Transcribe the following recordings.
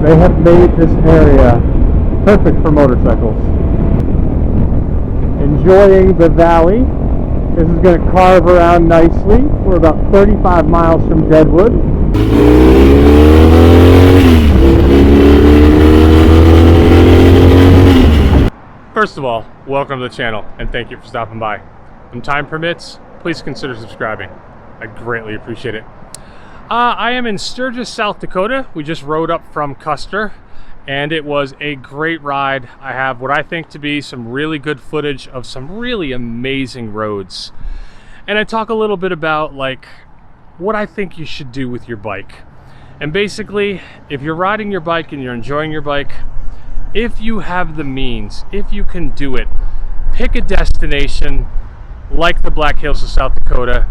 they have made this area perfect for motorcycles. Enjoying the valley. This is going to carve around nicely. We're about 35 miles from Deadwood. First of all, welcome to the channel and thank you for stopping by. When time permits, please consider subscribing. I greatly appreciate it. I am in Sturgis, South Dakota. We just rode up from Custer and it was a great ride. I have what I think to be some really good footage of some really amazing roads. And I talk a little bit about like what I think you should do with your bike. And basically, if you're riding your bike and you're enjoying your bike, if you have the means, if you can do it, pick a destination like the Black Hills of South Dakota,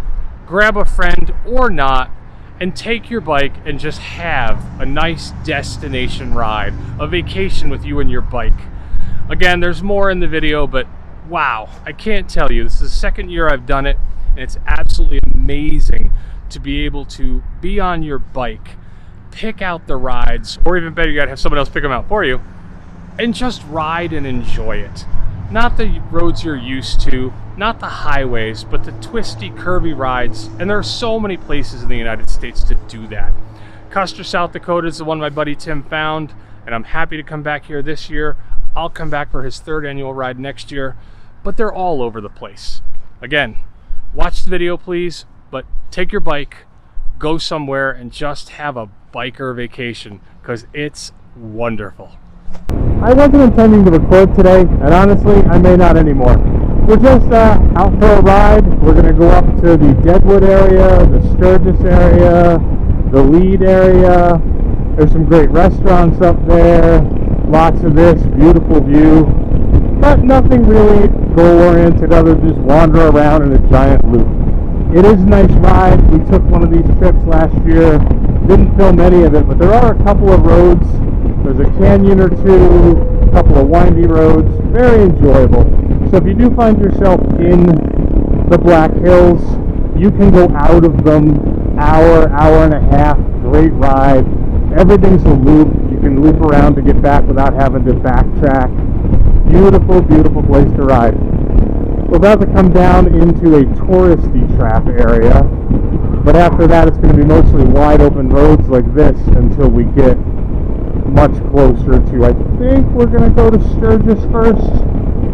grab a friend or not, and take your bike and just have a nice destination ride, a vacation with you and your bike. Again, there's more in the video, but wow, I can't tell you. This is the second year I've done it, and it's absolutely amazing to be able to be on your bike, pick out the rides, or even better, you gotta have someone else pick them out for you, and just ride and enjoy it. Not the roads you're used to, not the highways, but the twisty, curvy rides. And there are so many places in the United States to do that. Custer, South Dakota is the one my buddy Tim found, and I'm happy to come back here this year. I'll come back for his 3rd annual ride next year, but they're all over the place. Again, watch the video please, but take your bike, go somewhere, and just have a biker vacation, because it's wonderful. I wasn't intending to record today, and honestly, I may not anymore. We're just out for a ride. We're going to go up to the Deadwood area, the Sturgis area, the Lead area. There's some great restaurants up there, lots of this, beautiful view, but nothing really goal-oriented other than just wander around in a giant loop. It is a nice ride. We took one of these trips last year. Didn't film any of it, but there are a couple of roads. There's a canyon or two, a couple of windy roads, very enjoyable. So if you do find yourself in the Black Hills, you can go out of them, hour and a half, great ride. Everything's a loop. You can loop around to get back without having to backtrack. Beautiful, beautiful place to ride. We're about to come down into a touristy trap area, but after that it's going to be mostly wide open roads like this until we get much closer to, I think we're going to go to Sturgis first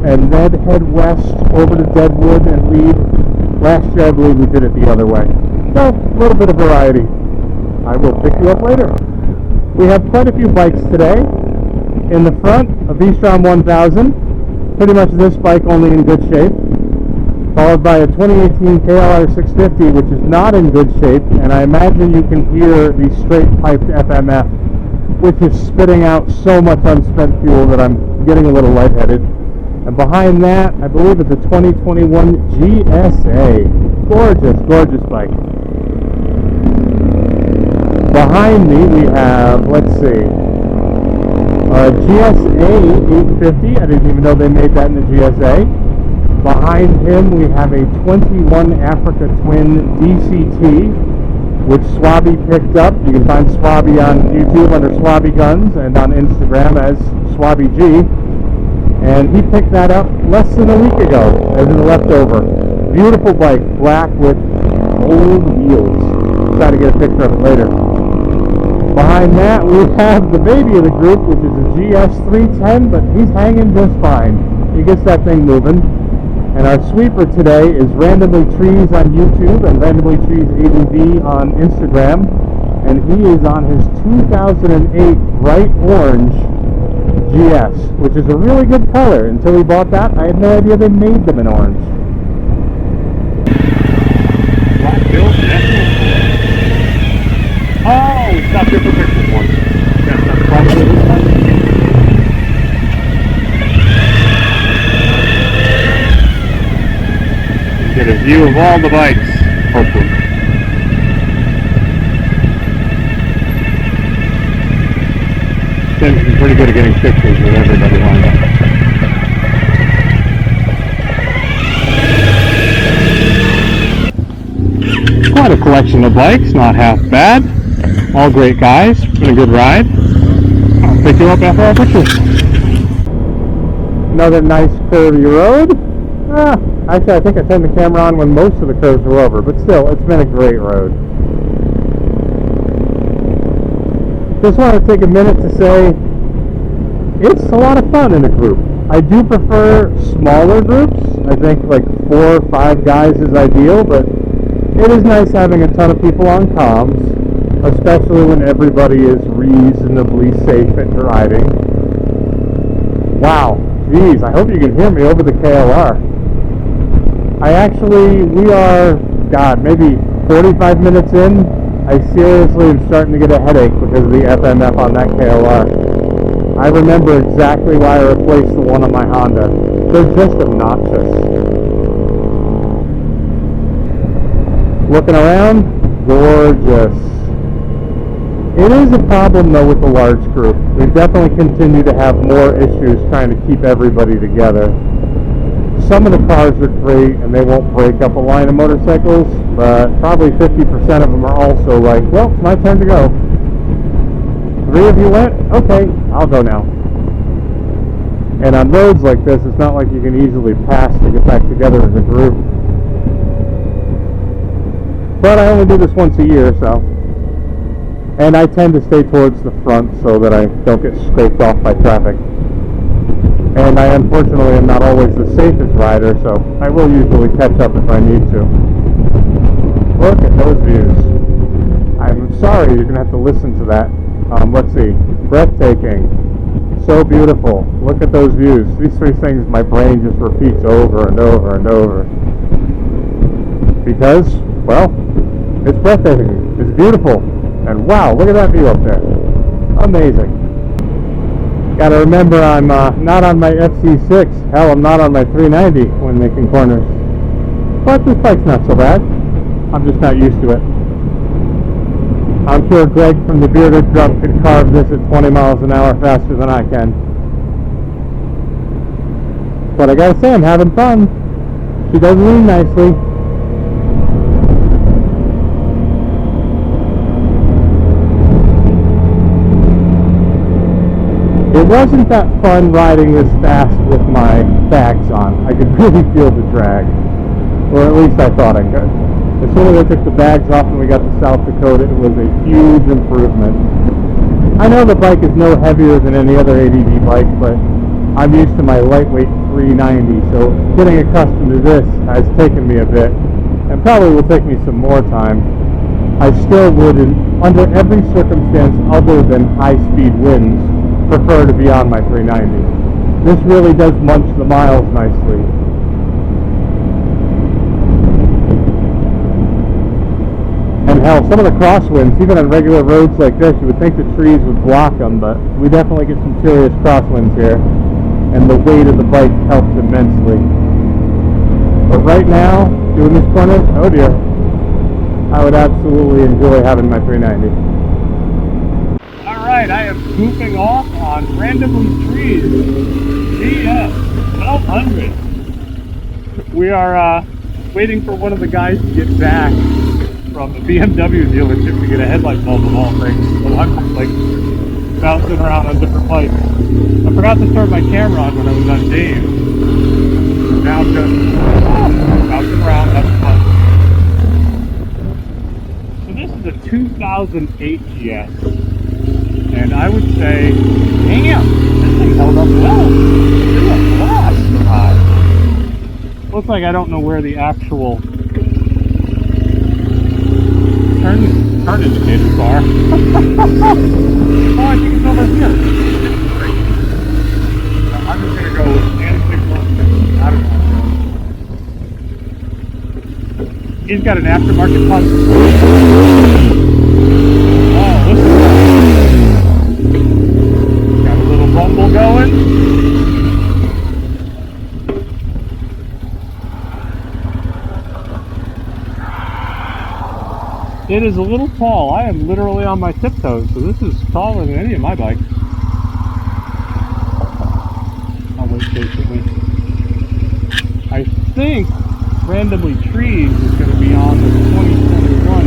and then head west over to Deadwood and Lead. Last year I believe we did it the other way. So, a little bit of variety. I will pick you up later. We have quite a few bikes today. In the front, a VStrom 1000. Pretty much this bike only in good shape. Followed by a 2018 KLR 650, which is not in good shape, and I imagine you can hear the straight piped FMF, which is spitting out so much unspent fuel that I'm getting a little lightheaded. And behind that, I believe it's a 2021 GSA. Gorgeous, gorgeous bike. Behind me we have, let's see, a GSA 850. I didn't even know they made that in the GSA. Behind him we have a 21 Africa Twin DCT, which Swabby picked up. You can find Swabby on YouTube under Swabby Guns and on Instagram as Swabby G. And he picked that up less than a week ago as a leftover. Beautiful bike, black with old wheels. Try to get a picture of it later. Behind that we have the baby of the group, which is a GS310, but he's hanging just fine. He gets that thing moving. And our sweeper today is Randomly Trees on YouTube and Randomly Trees ADV on Instagram. And he is on his 2008 bright orange GS, which is a really good color. Until we bought that, I had no idea they made them in orange. Black Hills National Forest. Oh, we stopped here for pictures once. Yeah, that's probably this one. Get a view of all the bikes, hopefully. Tim's been pretty good at getting pictures with everybody lined up. Quite a collection of bikes, not half bad. All great guys, been a good ride. pick you up after our picture. Another nice curvy road. Actually, I think I turned the camera on when most of the curves were over, but still, it's been a great road. Just want to take a minute to say, it's a lot of fun in a group. I do prefer smaller groups. I think like 4 or 5 guys is ideal, but it is nice having a ton of people on comms, especially when everybody is reasonably safe at driving. Wow, geez, I hope you can hear me over the KLR. We are, God, maybe 45 minutes in. I seriously am starting to get a headache because of the FMF on that KLR. I remember exactly why I replaced the one on my Honda. They're just obnoxious. Looking around, gorgeous. It is a problem though with the large group. We definitely continue to have more issues trying to keep everybody together. Some of the cars are great and they won't break up a line of motorcycles, but probably 50% of them are also like, well, it's my turn to go. 3 of you went? Okay, I'll go now. And on roads like this, it's not like you can easily pass to get back together as a group. But I only do this once a year, so. And I tend to stay towards the front so that I don't get scraped off by traffic. And I unfortunately am not always the safest rider, so I will usually catch up if I need to. Look at those views. I'm sorry you're going to have to listen to that. Let's see. Breathtaking. So beautiful. Look at those views. These 3 things my brain just repeats over and over and over. Because, well, it's breathtaking. It's beautiful. And wow, look at that view up there. Amazing. Gotta remember I'm not on my FC6. Hell, I'm not on my 390 when making corners. But this bike's not so bad. I'm just not used to it. I'm sure Greg from the Bearded Drum could carve this at 20 miles an hour faster than I can. But I gotta say, I'm having fun. She does lean nicely. It wasn't that fun riding this fast with my bags on. I could really feel the drag. Or at least I thought I could. As soon as I took the bags off and we got to South Dakota, it was a huge improvement. I know the bike is no heavier than any other ADV bike, but I'm used to my lightweight 390, so getting accustomed to this has taken me a bit, and probably will take me some more time. I still would, under every circumstance other than high-speed winds, prefer to be on my 390. This really does munch the miles nicely. And hell, some of the crosswinds, even on regular roads like this, you would think the trees would block them, but we definitely get some serious crosswinds here. And the weight of the bike helps immensely. But right now, doing this corner, oh dear, I would absolutely enjoy having my 390. Alright, I am goofing off on randomly trees. GS 1200. We are waiting for one of the guys to get back from the BMW dealership to get a headlight bulb of all things. So I'm like bouncing around on different lights. I forgot to turn my camera on when I was on Dave. Now I'm just bouncing around, having fun. So this is a 2008 GS. And I would say, damn, this thing held up well. It was fast. Looks like I don't know where the actual turn indicators are. Oh, I think it's over here. I'm just gonna go and signal. I don't know. He's got an aftermarket pump. Oh, listen to that. Got a little rumble going. It is a little tall. I am literally on my tiptoes, so this is taller than any of my bikes. I'll wait patiently. I think Randomly Trees is going to be on the 2021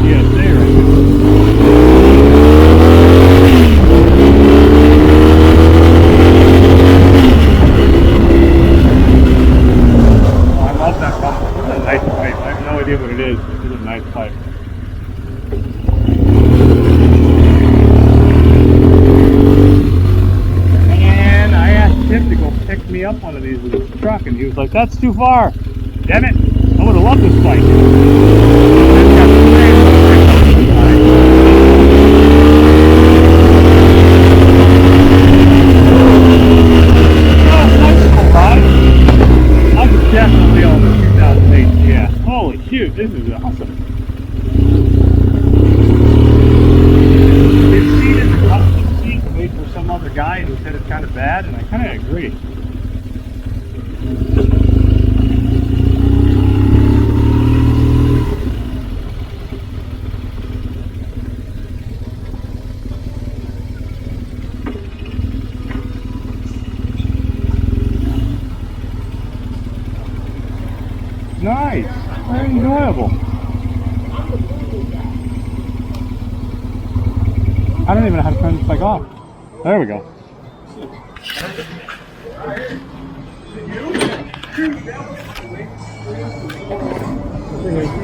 GSA right now. one of these with his truck, and he was like, "That's too far." Damn it! I would have loved this bike. I could definitely own the 2008 GS. Holy shoot, this is awesome. His seat is a custom seat made for some other guy who said it's kind of bad, and I kind of agree. Nice, very enjoyable. I don't even know how to turn this bike off. There we go.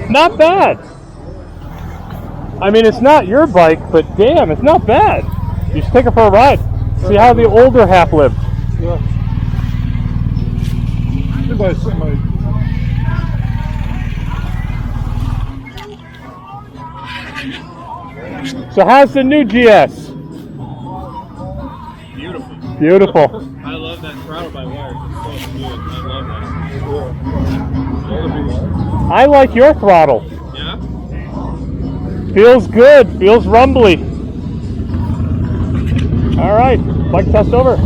Not bad. I mean, it's not your bike, but damn, it's not bad. You should take it for a ride. See how the older half lived. Yeah. So how's the new GS? Beautiful. Beautiful. I love that throttle by wire. It's so good. I love that. I like your throttle. Yeah? Feels good. Feels rumbly. All right, bike test over.